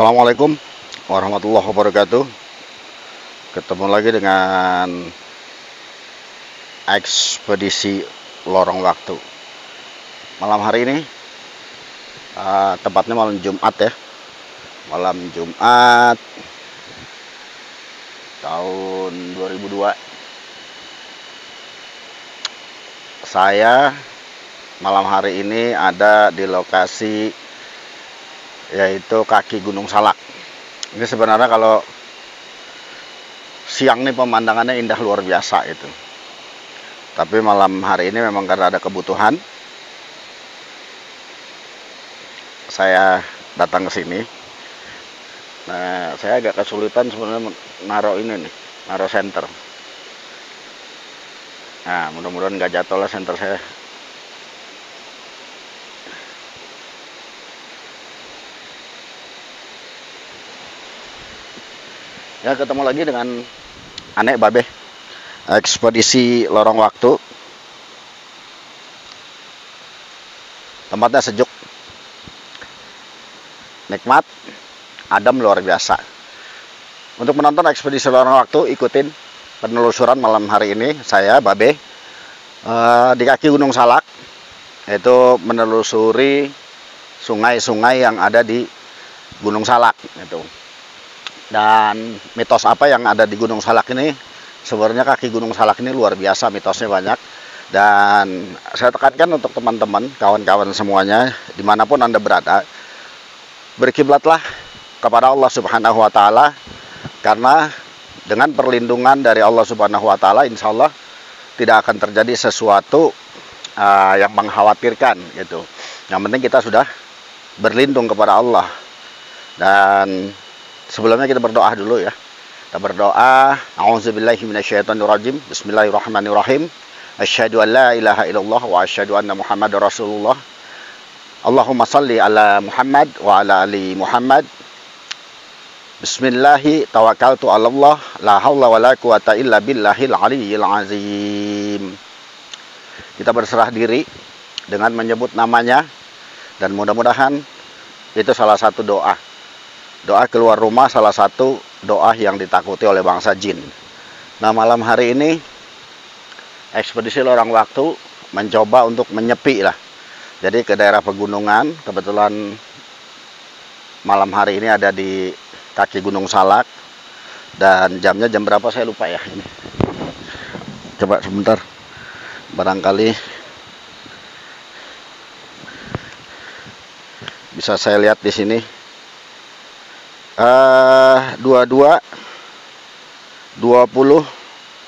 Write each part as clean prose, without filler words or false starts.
Assalamualaikum warahmatullahi wabarakatuh. Ketemu lagi dengan ekspedisi lorong waktu. Malam hari ini tepatnya malam Jumat ya. Malam Jumat tahun 2002. Saya malam hari ini ada di lokasi yaitu kaki Gunung Salak. Ini sebenarnya kalau siang nih pemandangannya indah luar biasa itu. Tapi malam hari ini memang karena ada kebutuhan, saya datang ke sini. Nah, saya agak kesulitan sebenarnya naruh ini nih, naruh senter. Nah, mudah-mudahan nggak jatuh lah senter saya. Ya, ketemu lagi dengan Anek Babe, ekspedisi lorong waktu. Tempatnya sejuk, nikmat, adem luar biasa. Untuk menonton ekspedisi lorong waktu, ikutin penelusuran malam hari ini saya Babe di kaki Gunung Salak, yaitu menelusuri sungai-sungai yang ada di Gunung Salak itu. Dan mitos apa yang ada di Gunung Salak ini, sebenarnya kaki Gunung Salak ini luar biasa, mitosnya banyak. Dan saya tekankan untuk teman-teman, kawan-kawan semuanya, dimanapun Anda berada, berkiblatlah kepada Allah Subhanahu wa Ta'ala, karena dengan perlindungan dari Allah Subhanahu wa Ta'ala, insya Allah tidak akan terjadi sesuatu yang mengkhawatirkan gitu. Yang penting kita sudah berlindung kepada Allah. Dan sebelumnya kita berdoa dulu ya. Kita berdoa, a'udzubillahi minasyaitonirrajim. Bismillahirrahmanirrahim. Asyhadu an la ilaha illallah wa asyhadu anna Muhammadar Rasulullah. Allahumma shalli ala Muhammad wa ala ali Muhammad. Bismillahi tawakkaltu 'ala Allah, la haula wala quwata illa billahil aliyyil azim. Kita berserah diri dengan menyebut namanya, dan mudah-mudahan itu salah satu doa. Doa keluar rumah salah satu doa yang ditakuti oleh bangsa jin. Nah, malam hari ini ekspedisi lorong waktu mencoba untuk menyepi lah. Jadi ke daerah pegunungan, kebetulan malam hari ini ada di kaki Gunung Salak. Dan jamnya jam berapa saya lupa ya ini. Coba sebentar. Barangkali bisa saya lihat di sini. 22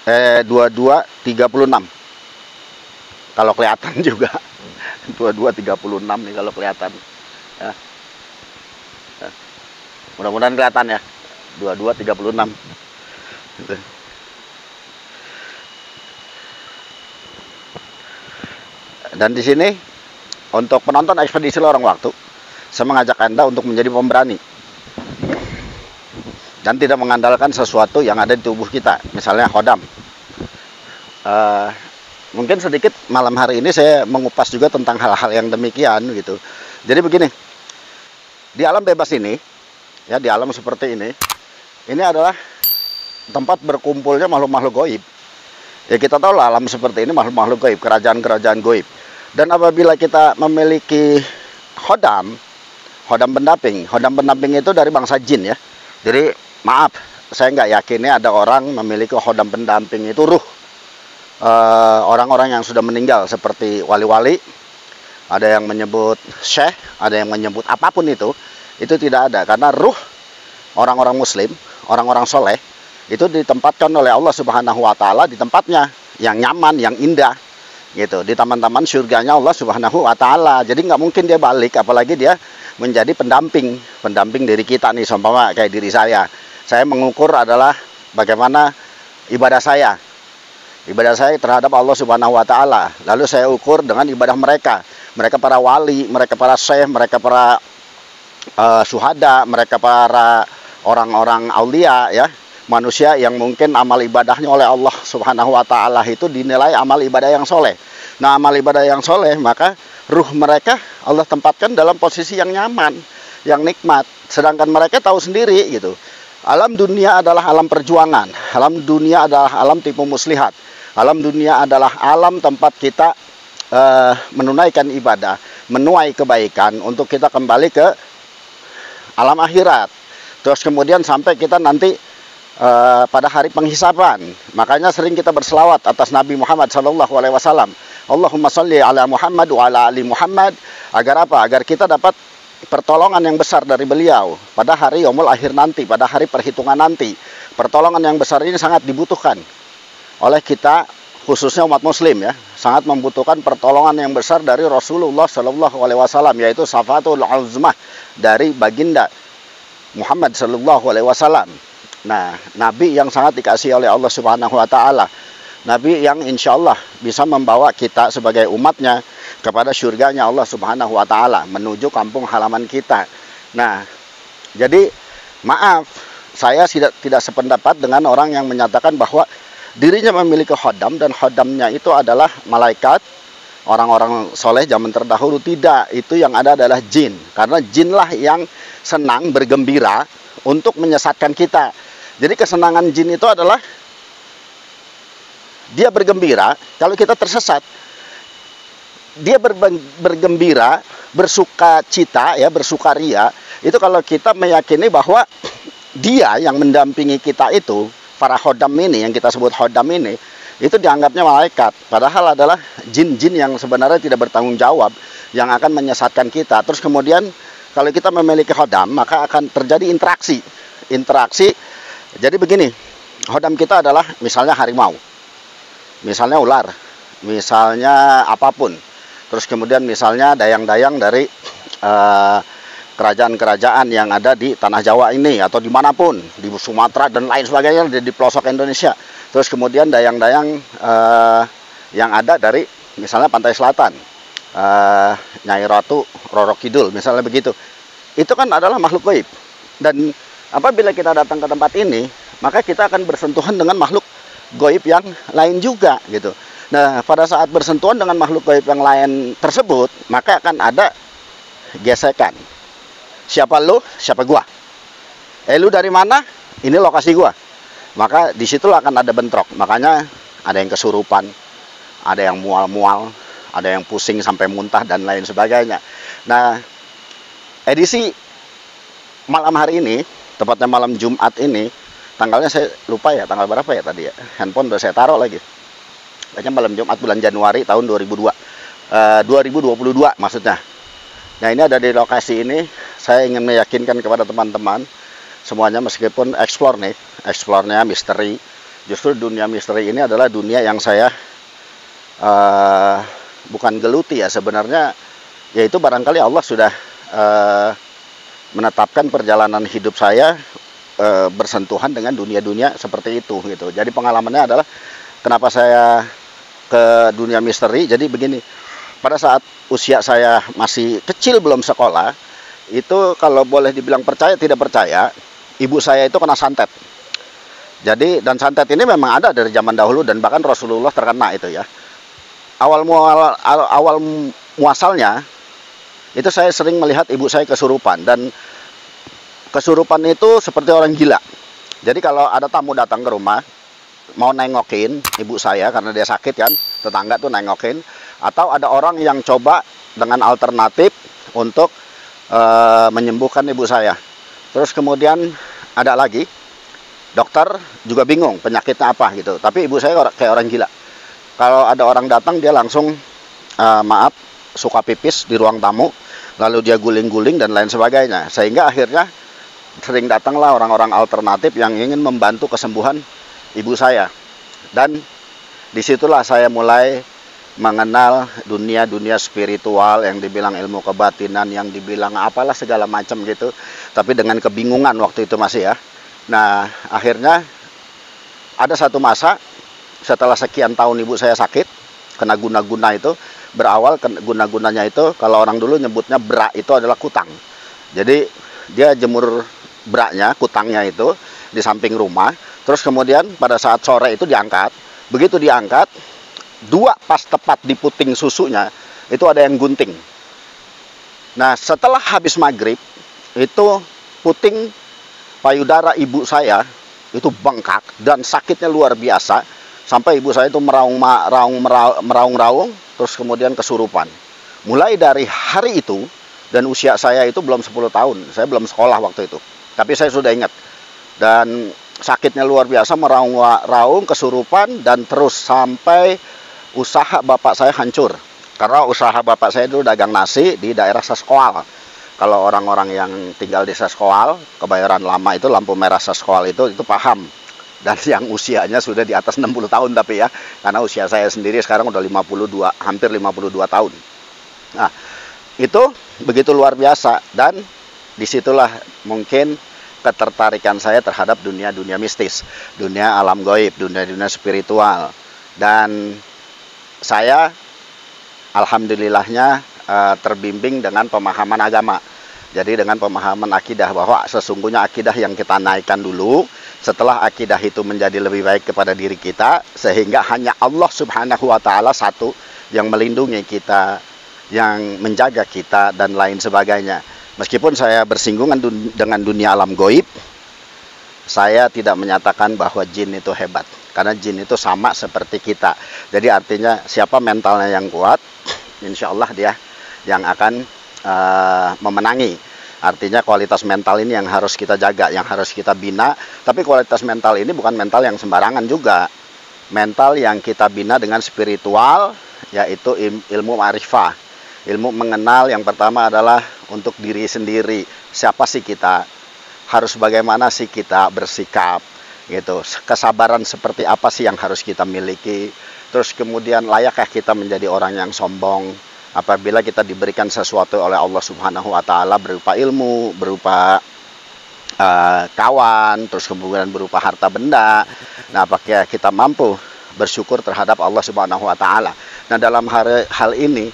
36 kalau kelihatan juga. 22:36 nih kalau kelihatan ya. Mudah-mudahan kelihatan ya. 22:36 gitu. Dan di sini untuk penonton ekspedisi lorong waktu, saya mengajak Anda untuk menjadi pemberani dan tidak mengandalkan sesuatu yang ada di tubuh kita, misalnya khodam. Mungkin sedikit malam hari ini saya mengupas juga tentang hal-hal yang demikian gitu. Jadi begini, di alam bebas ini, ya di alam seperti ini adalah tempat berkumpulnya makhluk-makhluk goib. Ya kita tahu lah alam seperti ini makhluk-makhluk goib, kerajaan-kerajaan goib. Dan apabila kita memiliki khodam pendamping itu dari bangsa jin ya. Jadi maaf, saya nggak yakinnya ada orang memiliki khodam pendamping itu ruh. Orang-orang yang sudah meninggal seperti wali-wali, ada yang menyebut syekh, ada yang menyebut apapun itu tidak ada. Karena ruh orang-orang muslim, orang-orang soleh, itu ditempatkan oleh Allah Subhanahu wa Ta'ala di tempatnya yang nyaman, yang indah gitu, di taman-taman surganya Allah Subhanahu wa Ta'ala. Jadi nggak mungkin dia balik, apalagi dia menjadi pendamping diri kita nih. Seumpama kayak diri saya mengukur adalah bagaimana ibadah saya terhadap Allah Subhanahu wa Ta'ala. Lalu saya ukur dengan ibadah mereka para wali, mereka para syekh, mereka para syuhada, mereka para orang-orang aulia ya, manusia yang mungkin amal ibadahnya oleh Allah Subhanahu wa Ta'ala itu dinilai amal ibadah yang soleh. Nah, amal ibadah yang soleh, maka ruh mereka Allah tempatkan dalam posisi yang nyaman. yang nikmat. Sedangkan mereka tahu sendiri gitu. Alam dunia adalah alam perjuangan. Alam dunia adalah alam tipu muslihat. Alam dunia adalah alam tempat kita menunaikan ibadah, menuai kebaikan untuk kita kembali ke alam akhirat. Terus kemudian sampai kita nanti pada hari penghisaban. Makanya sering kita berselawat atas Nabi Muhammad SAW. Allahumma sholli ala Muhammad wa ala ali Muhammad. Agar apa? Agar kita dapat pertolongan yang besar dari beliau pada hari yaumul akhir nanti, pada hari perhitungan nanti. Pertolongan yang besar ini sangat dibutuhkan oleh kita, khususnya umat muslim ya. Sangat membutuhkan pertolongan yang besar dari Rasulullah SAW, yaitu syafatul uzmah dari baginda Muhammad SAW. Nah, Nabi yang sangat dikasihi oleh Allah Subhanahu wa Ta'ala, Nabi yang insya Allah bisa membawa kita sebagai umatnya kepada surganya Allah Subhanahu wa Ta'ala, menuju kampung halaman kita. Nah, jadi maaf, saya tidak sependapat dengan orang yang menyatakan bahwa dirinya memiliki khodam dan khodamnya itu adalah malaikat, orang-orang soleh zaman terdahulu. Tidak, itu yang ada adalah jin. Karena jinlah yang senang bergembira untuk menyesatkan kita. Jadi kesenangan jin itu adalah dia bergembira kalau kita tersesat. Dia bergembira, bersuka cita ya, bersukaria itu kalau kita meyakini bahwa dia yang mendampingi kita itu, para khodam ini yang kita sebut khodam ini, itu dianggapnya malaikat, padahal adalah jin-jin yang sebenarnya tidak bertanggung jawab, yang akan menyesatkan kita. Terus kemudian kalau kita memiliki khodam, maka akan terjadi interaksi. Jadi begini, khodam kita adalah misalnya harimau, misalnya ular, misalnya apapun. Terus kemudian misalnya dayang-dayang dari kerajaan-kerajaan yang ada di tanah Jawa ini atau dimanapun, di Sumatera dan lain sebagainya, di pelosok Indonesia. Terus kemudian dayang-dayang yang ada dari misalnya pantai selatan, Nyai Ratu, Roro Kidul, misalnya begitu. Itu kan adalah makhluk gaib. Dan apabila kita datang ke tempat ini, maka kita akan bersentuhan dengan makhluk gaib yang lain juga gitu. Nah, pada saat bersentuhan dengan makhluk gaib yang lain tersebut, maka akan ada gesekan. Siapa lu? Siapa gua? Lu dari mana? Ini lokasi gua. Maka disitulah akan ada bentrok. Makanya ada yang kesurupan, ada yang mual-mual, ada yang pusing sampai muntah dan lain sebagainya. Nah, edisi malam hari ini, tepatnya malam Jumat ini, tanggalnya saya lupa ya, tanggal berapa ya tadi ya. Handphone udah saya taruh lagi. Kayaknya malam Jumat bulan Januari tahun 2022 maksudnya. Nah, ini ada di lokasi ini. Saya ingin meyakinkan kepada teman-teman semuanya, meskipun eksplornya misteri. Justru dunia misteri ini adalah dunia yang saya bukan geluti ya sebenarnya. Yaitu barangkali Allah sudah menetapkan perjalanan hidup saya bersentuhan dengan dunia-dunia seperti itu gitu. Jadi pengalamannya adalah kenapa saya ke dunia misteri. Jadi begini, pada saat usia saya masih kecil belum sekolah, itu kalau boleh dibilang percaya tidak percaya, ibu saya itu kena santet. Jadi, dan santet ini memang ada dari zaman dahulu dan bahkan Rasulullah terkena itu ya. Awal muasalnya itu saya sering melihat ibu saya kesurupan, dan kesurupan itu seperti orang gila. Jadi kalau ada tamu datang ke rumah mau nengokin ibu saya karena dia sakit kan, tetangga tuh nengokin, atau ada orang yang coba dengan alternatif untuk menyembuhkan ibu saya. Terus kemudian ada lagi dokter juga bingung penyakitnya apa gitu, tapi ibu saya kayak orang gila. Kalau ada orang datang dia langsung suka pipis di ruang tamu, lalu dia guling-guling dan lain sebagainya, sehingga akhirnya sering datanglah orang-orang alternatif yang ingin membantu kesembuhan ibu saya. Dan disitulah saya mulai mengenal dunia-dunia spiritual yang dibilang ilmu kebatinan, yang dibilang apalah segala macam gitu, tapi dengan kebingungan waktu itu masih ya. Nah, akhirnya ada satu masa setelah sekian tahun ibu saya sakit kena guna-guna itu. Berawal guna-gunanya itu, kalau orang dulu nyebutnya berak, itu adalah kutang. Jadi dia jemur beraknya, kutangnya itu di samping rumah. Terus kemudian pada saat sore itu diangkat. Begitu diangkat, pas tepat di puting susunya itu ada yang gunting. Nah, setelah habis maghrib itu puting payudara ibu saya itu bengkak dan sakitnya luar biasa sampai ibu saya itu meraung-raung terus kemudian kesurupan. Mulai dari hari itu, dan usia saya itu belum 10 tahun, saya belum sekolah waktu itu, tapi saya sudah ingat. Dan sakitnya luar biasa, meraung-raung, kesurupan, dan terus sampai usaha bapak saya hancur. Karena usaha bapak saya itu dagang nasi di daerah Saskoal. Kalau orang-orang yang tinggal di Saskoal, Kebayoran Lama itu, lampu merah Saskoal itu paham. Dan yang usianya sudah di atas 60 tahun tapi ya, karena usia saya sendiri sekarang udah 52, hampir 52 tahun. Nah, itu begitu luar biasa, dan disitulah mungkin ketertarikan saya terhadap dunia-dunia mistis, dunia alam gaib, dunia-dunia spiritual. Dan saya alhamdulillahnya terbimbing dengan pemahaman agama. Jadi dengan pemahaman akidah, bahwa sesungguhnya akidah yang kita naikkan dulu, setelah akidah itu menjadi lebih baik kepada diri kita, sehingga hanya Allah Subhanahu wa Ta'ala satu yang melindungi kita, yang menjaga kita, dan lain sebagainya. Meskipun saya bersinggungan dengan dunia alam gaib, saya tidak menyatakan bahwa jin itu hebat, karena jin itu sama seperti kita. Jadi artinya siapa mentalnya yang kuat, insya Allah dia yang akan memenangi. Artinya kualitas mental ini yang harus kita jaga, yang harus kita bina. Tapi kualitas mental ini bukan mental yang sembarangan juga. Mental yang kita bina dengan spiritual, yaitu ilmu ma'rifah. Ilmu mengenal yang pertama adalah untuk diri sendiri. Siapa sih kita? Harus bagaimana sih kita bersikap? Gitu. Kesabaran seperti apa sih yang harus kita miliki? Terus kemudian layakkah kita menjadi orang yang sombong? Apabila kita diberikan sesuatu oleh Allah Subhanahu wa Ta'ala berupa ilmu, berupa kawan, terus kemudian berupa harta benda. Nah, apakah kita mampu bersyukur terhadap Allah Subhanahu wa Ta'ala? Nah, dalam hal ini,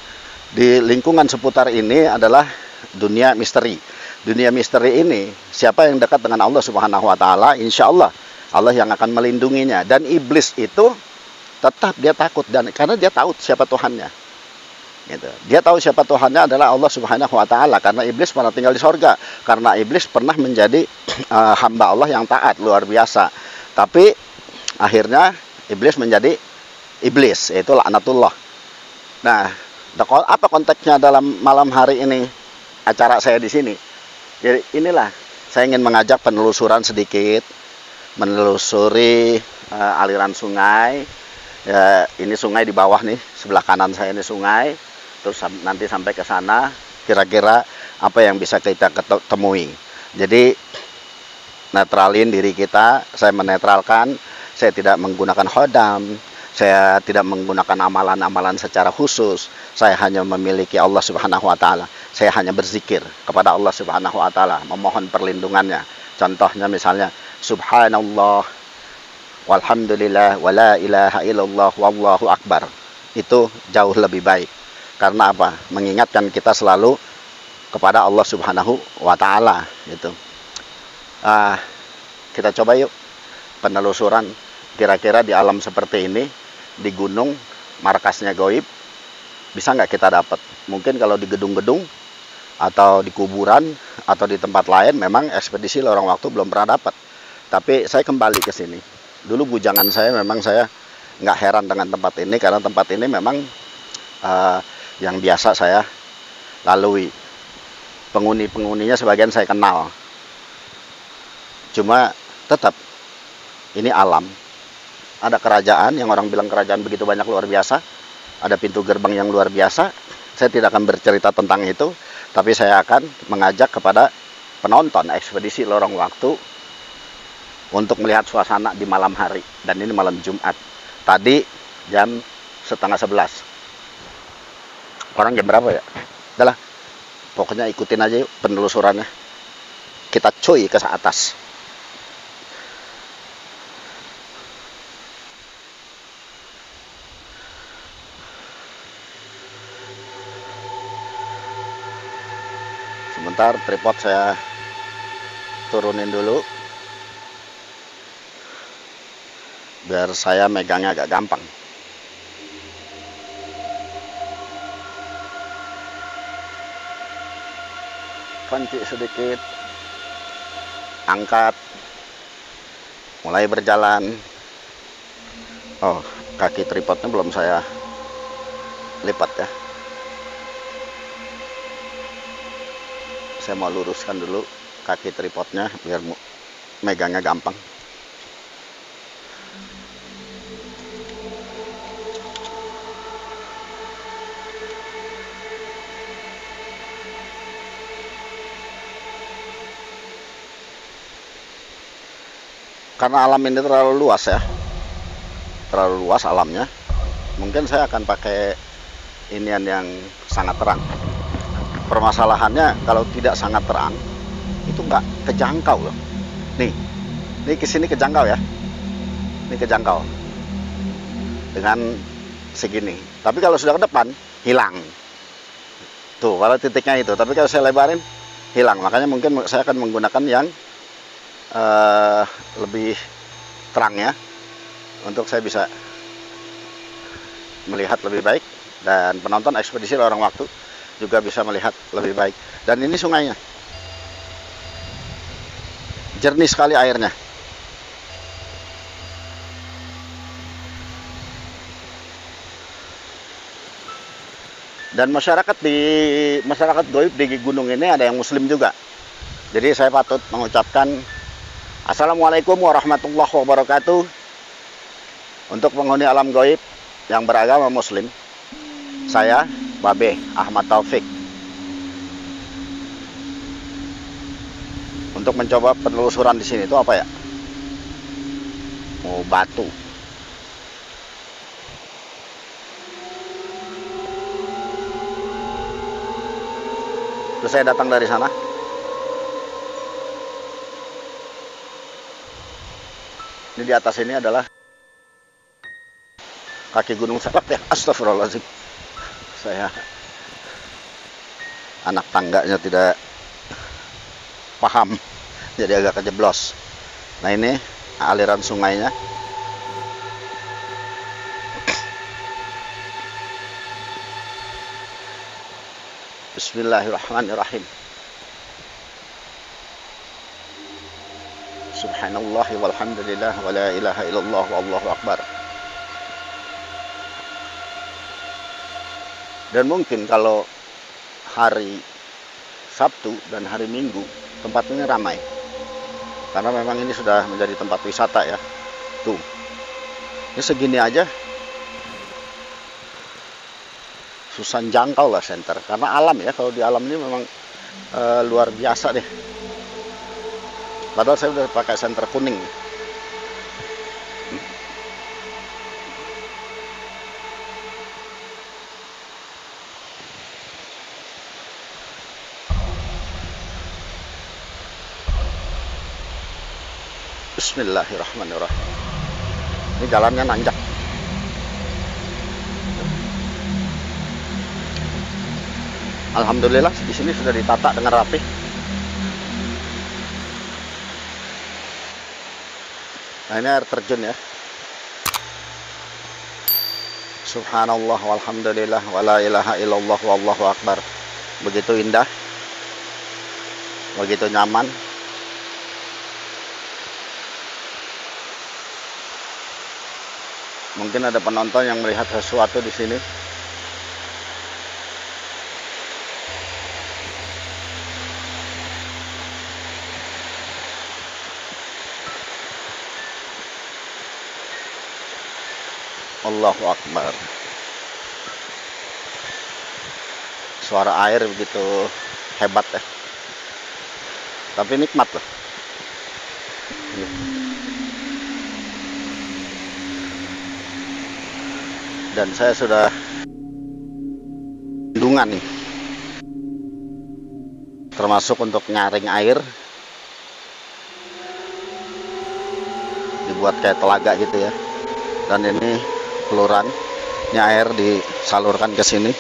di lingkungan seputar ini adalah dunia misteri. Dunia misteri ini, siapa yang dekat dengan Allah Subhanahu wa Ta'ala, insya Allah Allah yang akan melindunginya. Dan iblis itu tetap dia takut, dan karena dia tahu siapa Tuhannya. Gitu. Dia tahu siapa Tuhannya adalah Allah Subhanahu wa Ta'ala, karena iblis pernah tinggal di sorga, karena iblis pernah menjadi hamba Allah yang taat luar biasa. Tapi akhirnya iblis menjadi iblis, yaitu laknatullah. Nah, apa konteksnya dalam malam hari ini acara saya di sini? Jadi inilah saya ingin mengajak penelusuran sedikit, menelusuri aliran sungai. Ya, ini sungai di bawah nih, sebelah kanan saya ini sungai. Terus nanti sampai ke sana, kira-kira apa yang bisa kita temui. Jadi netralin diri kita, saya menetralkan, saya tidak menggunakan khodam, saya tidak menggunakan amalan-amalan secara khusus. Saya hanya memiliki Allah Subhanahu wa Ta'ala. Saya hanya berzikir kepada Allah Subhanahu wa Ta'ala, memohon perlindungannya. Contohnya misalnya, Subhanallah, walhamdulillah, wala ilaha illallah, wallahu akbar. Itu jauh lebih baik. Karena apa? Mengingatkan kita selalu kepada Allah Subhanahu wa Ta'ala gitu. Kita coba yuk penelusuran, kira-kira di alam seperti ini, di gunung markasnya gaib, bisa nggak kita dapat? Mungkin kalau di gedung-gedung atau di kuburan atau di tempat lain memang ekspedisi lorong waktu belum pernah dapat. Tapi saya kembali ke sini. Dulu bujangan saya memang saya nggak heran dengan tempat ini, karena tempat ini memang yang biasa saya lalui. Penghuni-penghuninya sebagian saya kenal. Cuma tetap ini alam. Ada kerajaan yang orang bilang kerajaan begitu banyak luar biasa. Ada pintu gerbang yang luar biasa. Saya tidak akan bercerita tentang itu, tapi saya akan mengajak kepada penonton ekspedisi lorong waktu untuk melihat suasana di malam hari. Dan ini malam Jumat. Tadi jam 10:30. Sekarang jam berapa ya? Udahlah, pokoknya ikutin aja yuk penelusurannya. Kita cuy ke atas. Sebentar, tripod saya turunin dulu, biar saya megangnya agak gampang. kunci sedikit, angkat, mulai berjalan. Oh, kaki tripodnya belum saya lipat ya. Saya mau luruskan dulu kaki tripodnya biar megangnya gampang. Karena alam ini terlalu luas ya, terlalu luas alamnya, mungkin saya akan pakai inian yang sangat terang. Permasalahannya kalau tidak sangat terang itu nggak kejangkau loh. Nih, ini kesini kejangkau ya, ini kejangkau dengan segini. Tapi kalau sudah ke depan hilang. Tuh kalau titiknya itu. Tapi kalau saya lebarin hilang. Makanya mungkin saya akan menggunakan yang lebih terang ya, untuk saya bisa melihat lebih baik, dan penonton ekspedisi lorong waktu juga bisa melihat lebih baik. Dan ini sungainya jernih sekali airnya. Dan masyarakat goib di gunung ini ada yang muslim juga. Jadi saya patut mengucapkan Assalamualaikum warahmatullahi wabarakatuh untuk penghuni alam goib yang beragama muslim. Saya Babe Ahmad Taufik, untuk mencoba penelusuran di sini. Itu apa ya? Oh, batu. Terus saya datang dari sana. Ini di atas ini adalah kaki Gunung Salak ya. Astagfirullahaladzim. Saya anak tangganya tidak paham, jadi agak kejeblos. Nah, ini aliran sungainya. Bismillahirrahmanirrahim. Subhanallah walhamdulillah wa la ilaha illallah wallahu akbar. Dan mungkin kalau hari Sabtu dan hari Minggu tempat ini ramai, karena memang ini sudah menjadi tempat wisata ya. Tuh, ini segini aja susah jangkau lah senter, karena alam ya. Kalau di alam ini memang luar biasa deh. Padahal saya udah pakai senter kuning. Bismillahirrahmanirrahim. Ini jalannya nanjak. Alhamdulillah di sini sudah ditata dengan rapi. Nah, ini air terjun ya. Subhanallah walhamdulillah wa la ilaha illallah wallahu akbar. Begitu indah, begitu nyaman. Mungkin ada penonton yang melihat sesuatu di sini. Allahu Akbar. Suara air begitu hebat ya. Tapi nikmat loh. Dan saya sudah bendungan nih, termasuk untuk nyaring air, dibuat kayak telaga gitu ya. Dan ini pelurannya, air disalurkan ke sini.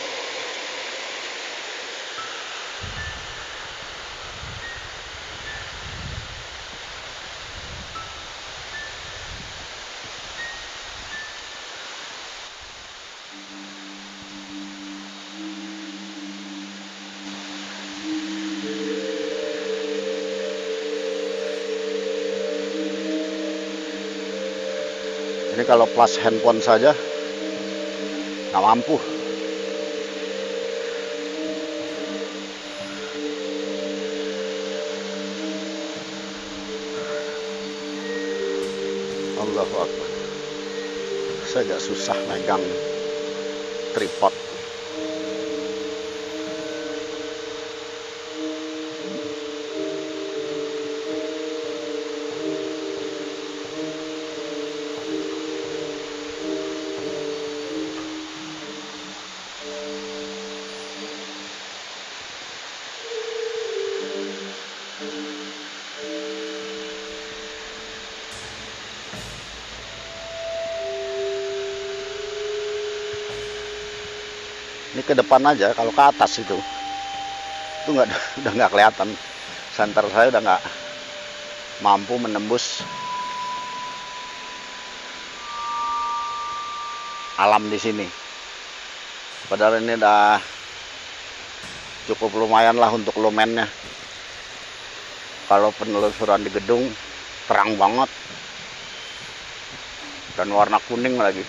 Ini kalau plus handphone saja nggak mampu. Allahu Akbar. Saya agak susah megang tripod. Ini ke depan aja, kalau ke atas itu nggak udah nggak kelihatan. Senter saya udah nggak mampu menembus alam di sini. Padahal ini udah cukup lumayan lah untuk lumennya. Kalau penelusuran di gedung terang banget dan warna kuning lagi.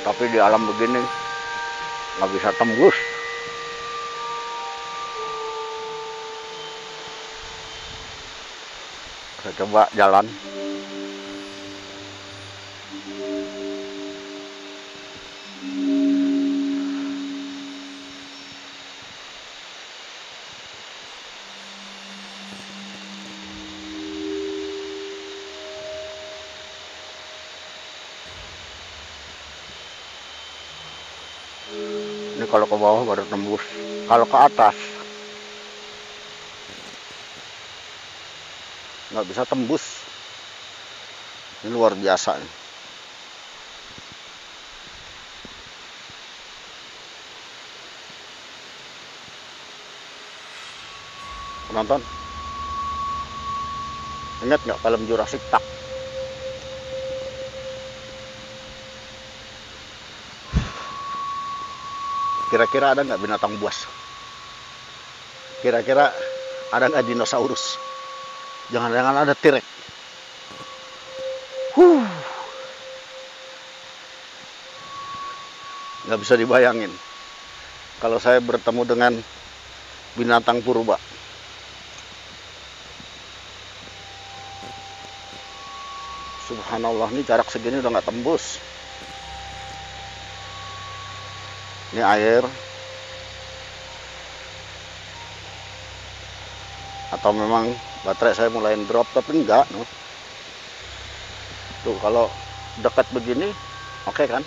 Tapi di alam begini nggak bisa tembus. Saya coba jalan. Ini kalau ke bawah baru tembus. Kalau ke atas nggak bisa tembus. Ini luar biasa nih. Penonton, ingat nggak film Jurassic Park? Kira-kira ada nggak binatang buas? Kira-kira ada nggak dinosaurus? Jangan-jangan ada T-Rex. Nggak bisa dibayangin kalau saya bertemu dengan binatang purba. Subhanallah, ini jarak segini udah nggak tembus. Ini air atau memang baterai saya mulai drop, tapi enggak no. Tuh kalau dekat begini oke kan.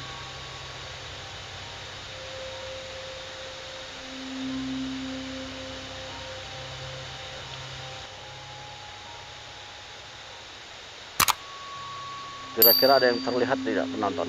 Kira-kira ada yang terlihat tidak, penonton?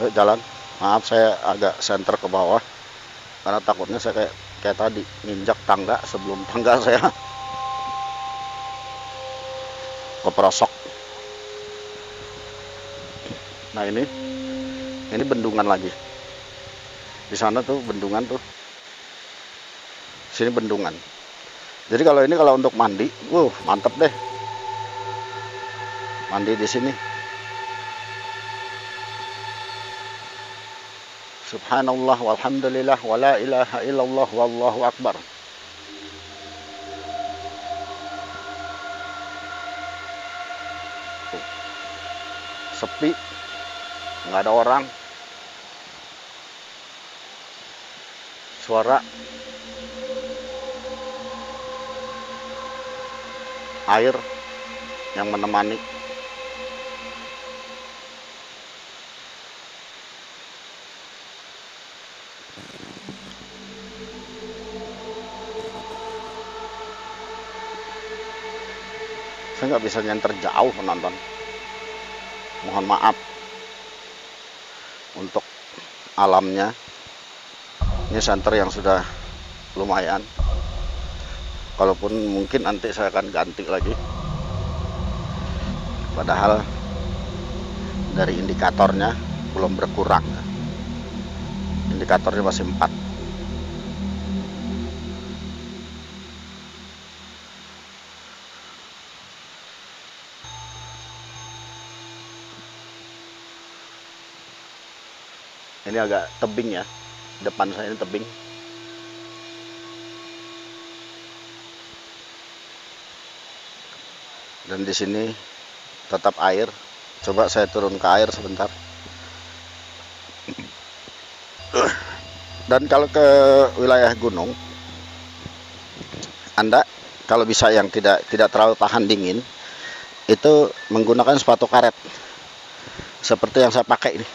Ayo jalan. Maaf saya agak senter ke bawah karena takutnya saya kayak tadi nginjak tangga sebelum tangga saya keperosok. Nah ini bendungan lagi. Di sana tuh bendungan tuh. Sini bendungan. Jadi kalau ini kalau untuk mandi, mantep deh. Mandi di sini. Subhanallah walhamdulillah wala ilaha illallah wallahu akbar. Sepi, nggak ada orang. Suara air yang menemani. Saya nggak bisa nyenter jauh, penonton. mohon maaf untuk alamnya. Ini center yang sudah lumayan, kalaupun mungkin nanti saya akan ganti lagi, padahal dari indikatornya belum berkurang, indikatornya masih 4. Ini agak tebing ya, depan saya ini tebing. Dan di sini tetap air. Coba saya turun ke air sebentar. Dan kalau ke wilayah gunung, Anda kalau bisa yang tidak terlalu tahan dingin, itu menggunakan sepatu karet seperti yang saya pakai ini.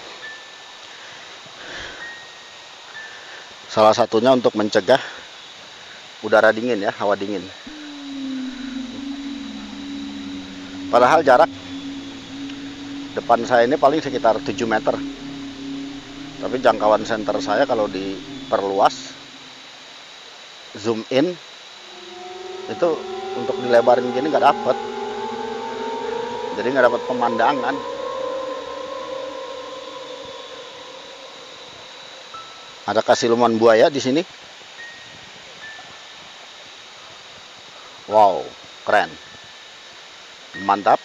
Salah satunya untuk mencegah udara dingin ya, hawa dingin. Padahal jarak depan saya ini paling sekitar 7 meter. Tapi jangkauan senter saya kalau diperluas, zoom in, itu untuk dilebarin gini nggak dapet. Jadi nggak dapat pemandangan. Ada siluman buaya di sini. Wow, keren. Mantap.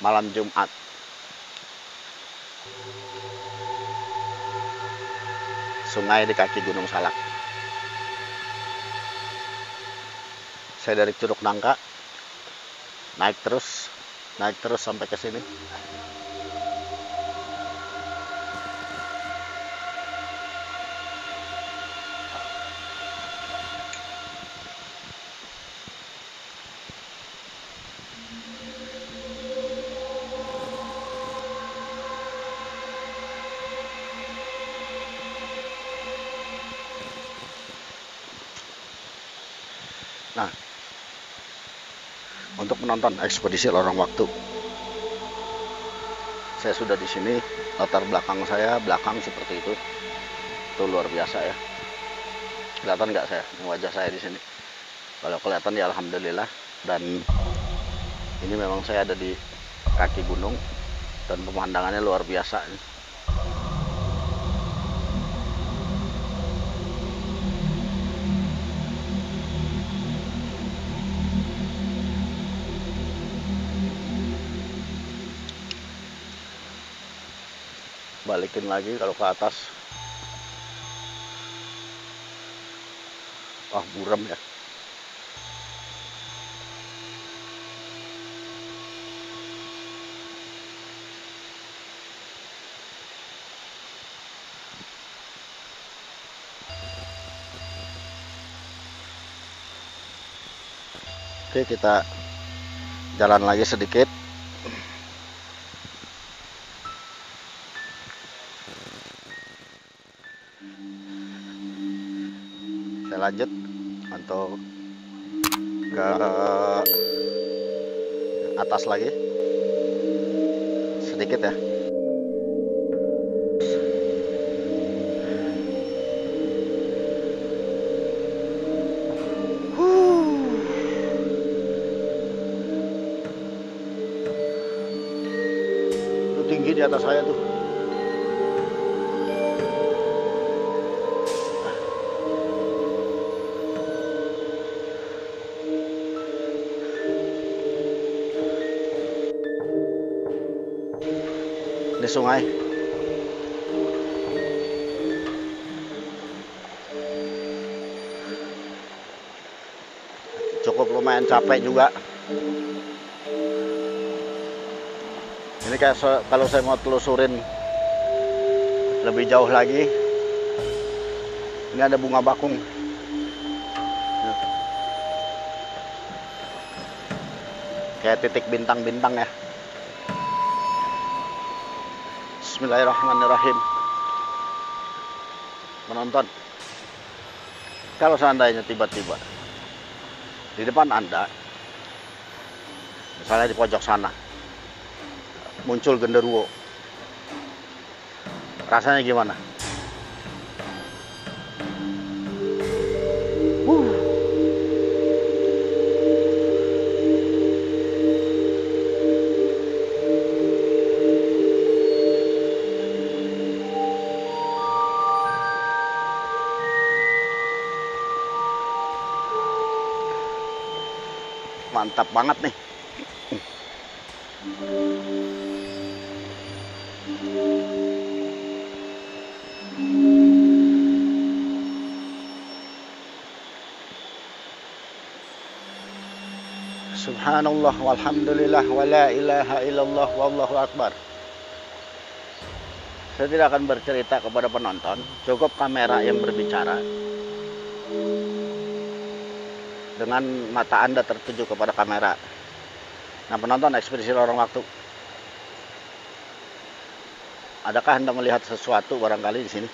Malam Jumat. Sungai di kaki Gunung Salak. Saya dari Curug Nangka naik terus sampai ke sini. Nah, untuk menonton ekspedisi lorong waktu, saya sudah di sini. Latar belakang saya, belakang seperti itu luar biasa ya. Kelihatan nggak saya wajah saya di sini? Kalau kelihatan ya alhamdulillah. Dan ini memang saya ada di kaki gunung dan pemandangannya luar biasa. Balikin lagi kalau ke atas. Wah, buram ya. Oke, kita jalan lagi sedikit. Saya lanjut untuk ke atas lagi sedikit ya. Itu tinggi di atas saya tuh. Di sungai. Cukup lumayan capek juga. Ini kayak kalau saya mau telusurin lebih jauh lagi, ini ada bunga bakung. Kayak titik bintang-bintang ya. Bismillahirrahmanirrahim. Menonton, kalau seandainya tiba-tiba di depan Anda Misalnya di pojok sana muncul genderuwo, rasanya gimana? Mantap banget nih. Subhanallah walhamdulillah wala ilaha illallah wallahu akbar. Saya tidak akan bercerita kepada penonton, cukup kamera yang berbicara. Dengan mata Anda tertuju kepada kamera. Nah, penonton ekspedisi lorong waktu. Adakah Anda melihat sesuatu barangkali di sini?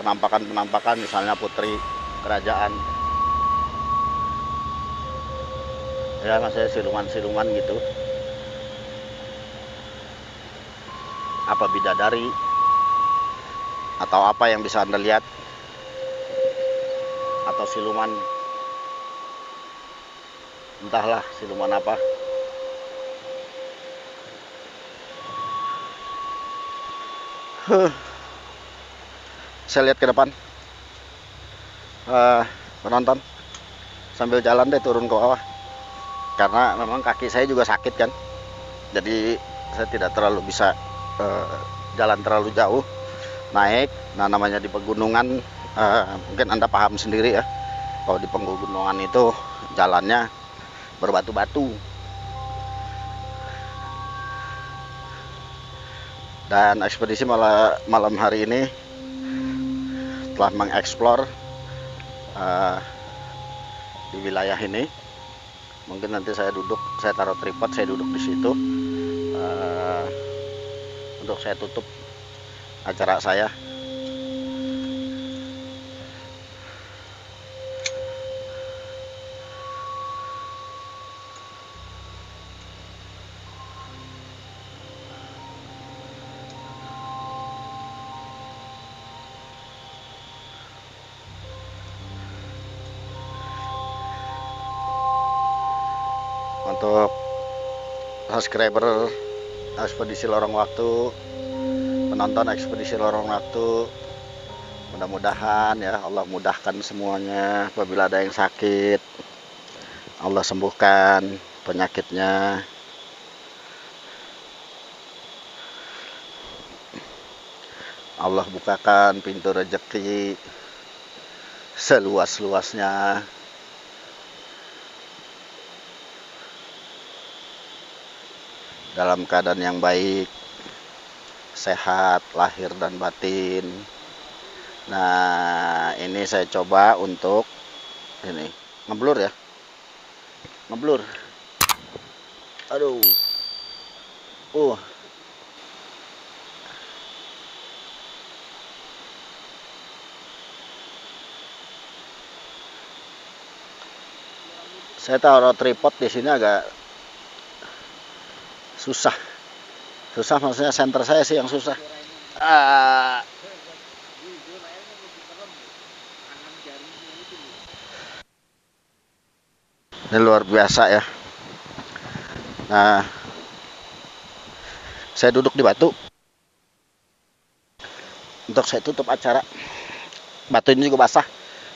Penampakan-penampakan misalnya putri kerajaan. Ya, maksudnya siluman-siluman gitu. Apa bidadari? Atau apa yang bisa Anda lihat? Atau siluman? Entahlah siluman apa. Saya lihat ke depan. Penonton sambil jalan deh turun ke bawah. Karena memang kaki saya juga sakit kan. Jadi saya tidak terlalu bisa jalan terlalu jauh. Naik, nah namanya di pegunungan, mungkin Anda paham sendiri ya. Kalau di pegunungan itu jalannya berbatu-batu. Dan ekspedisi malam hari ini telah mengeksplor di wilayah ini. Mungkin nanti saya taruh tripod, saya duduk di situ untuk saya tutup acara saya. Untuk subscriber ekspedisi lorong waktu, penonton ekspedisi lorong waktu, mudah-mudahan ya Allah mudahkan semuanya. Apabila ada yang sakit, Allah sembuhkan penyakitnya. Allah bukakan pintu rezeki seluas-luasnya. Dalam keadaan yang baik, sehat lahir dan batin. Nah, ini saya coba untuk ini ngeblur ya, ngeblur. Aduh, saya taruh tripod di sini agak susah maksudnya center saya sih yang susah. Ini luar biasa ya. Nah, saya duduk di batu untuk saya tutup acara. Batu ini juga basah,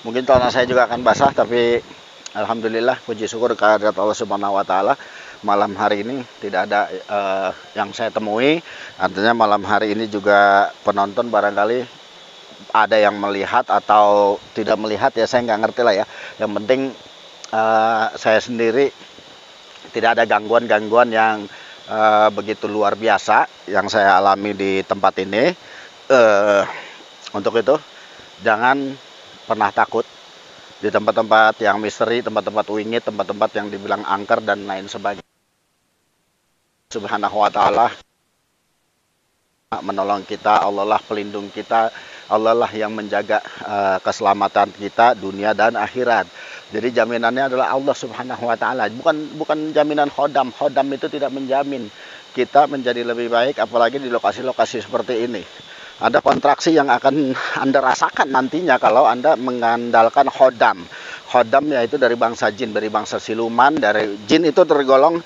mungkin celana saya juga akan basah, tapi alhamdulillah puji syukur kehadirat Allah Subhanahu wa taala, malam hari ini tidak ada yang saya temui. Artinya malam hari ini juga penonton barangkali ada yang melihat atau tidak melihat ya, saya nggak ngerti lah ya. Yang penting saya sendiri tidak ada gangguan-gangguan yang begitu luar biasa yang saya alami di tempat ini. Untuk itu jangan pernah takut di tempat-tempat yang misteri, tempat-tempat wingit, tempat-tempat yang dibilang angker dan lain sebagainya. Subhanahu wa ta'ala menolong kita, Allah lah pelindung kita, Allah lah yang menjaga keselamatan kita dunia dan akhirat. Jadi jaminannya adalah Allah Subhanahu wa taala, bukan jaminan khodam. Khodam itu tidak menjamin kita menjadi lebih baik, apalagi di lokasi-lokasi seperti ini. Ada kontraksi yang akan Anda rasakan nantinya kalau Anda mengandalkan khodam. Khodam yaitu dari bangsa jin, dari bangsa siluman. Dari jin itu tergolong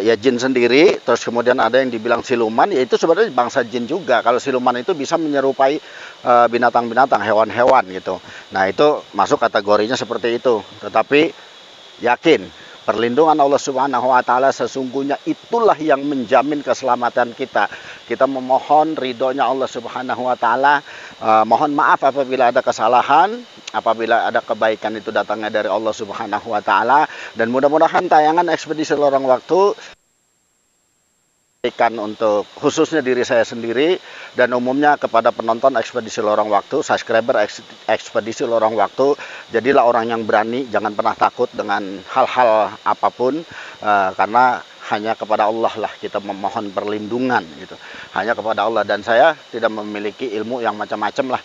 ya jin sendiri, terus kemudian ada yang dibilang siluman, yaitu sebenarnya bangsa jin juga. Kalau siluman itu bisa menyerupai binatang-binatang, hewan-hewan gitu. Nah, itu masuk kategorinya seperti itu. Tetapi yakin perlindungan Allah Subhanahu wa taala sesungguhnya itulah yang menjamin keselamatan kita. Kita memohon ridhonya Allah Subhanahu wa taala, mohon maaf apabila ada kesalahan, apabila ada kebaikan itu datangnya dari Allah Subhanahu wa taala, dan mudah-mudahan tayangan ekspedisi lorong waktu untuk khususnya diri saya sendiri dan umumnya kepada penonton ekspedisi lorong waktu, subscriber ekspedisi lorong waktu, jadilah orang yang berani, jangan pernah takut dengan hal-hal apapun, karena hanya kepada Allah lah kita memohon perlindungan gitu, hanya kepada Allah. Dan saya tidak memiliki ilmu yang macam-macam lah,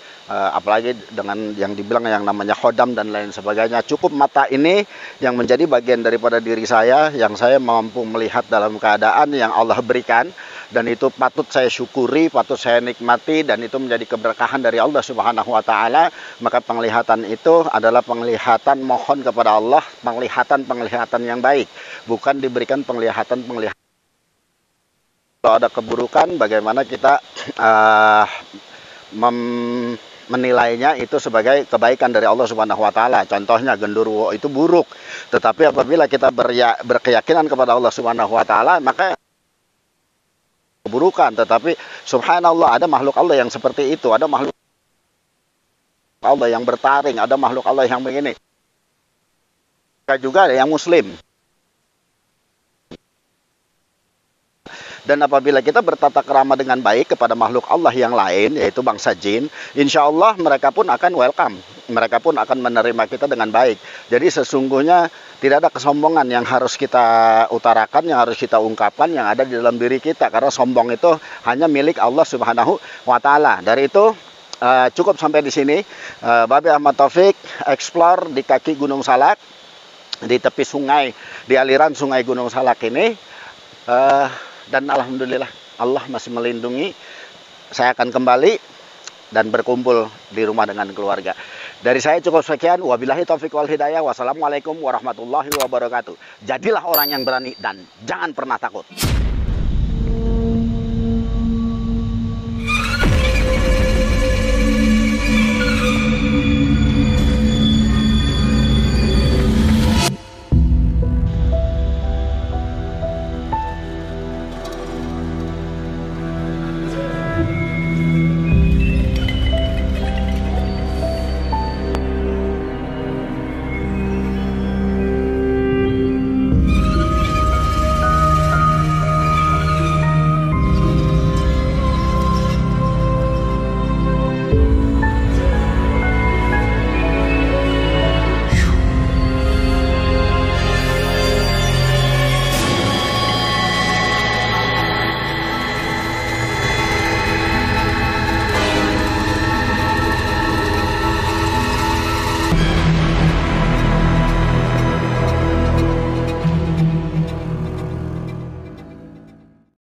apalagi dengan yang dibilang yang namanya khodam dan lain sebagainya. Cukup mata ini yang menjadi bagian daripada diri saya, yang saya mampu melihat dalam keadaan yang Allah berikan, dan itu patut saya syukuri, patut saya nikmati, dan itu menjadi keberkahan dari Allah Subhanahu wa taala. Maka penglihatan itu adalah penglihatan mohon kepada Allah, penglihatan yang baik, bukan diberikan penglihatan. Kalau ada keburukan, bagaimana kita menilainya itu sebagai kebaikan dari Allah Subhanahu wa taala. Contohnya genderuwo itu buruk. Tetapi apabila kita berkeyakinan kepada Allah Subhanahu wa taala, maka keburukan. Tetapi subhanallah, ada makhluk Allah yang seperti itu, ada makhluk Allah yang bertaring, ada makhluk Allah yang begini. Juga ada yang muslim. Dan apabila kita bertata krama dengan baik kepada makhluk Allah yang lain, yaitu bangsa jin, insya Allah mereka pun akan welcome. Mereka pun akan menerima kita dengan baik. Jadi sesungguhnya tidak ada kesombongan yang harus kita utarakan, yang harus kita ungkapkan, yang ada di dalam diri kita. Karena sombong itu hanya milik Allah Subhanahu wa taala. Dari itu cukup sampai di sini. Babe Ahmad Taufik explore di kaki Gunung Salak, di tepi sungai, di aliran sungai Gunung Salak ini. Dan alhamdulillah Allah masih melindungi. Saya akan kembali dan berkumpul di rumah dengan keluarga. Dari saya cukup sekian. Wabillahi taufiq wal hidayah. Wassalamualaikum warahmatullahi wabarakatuh. Jadilah orang yang berani dan jangan pernah takut.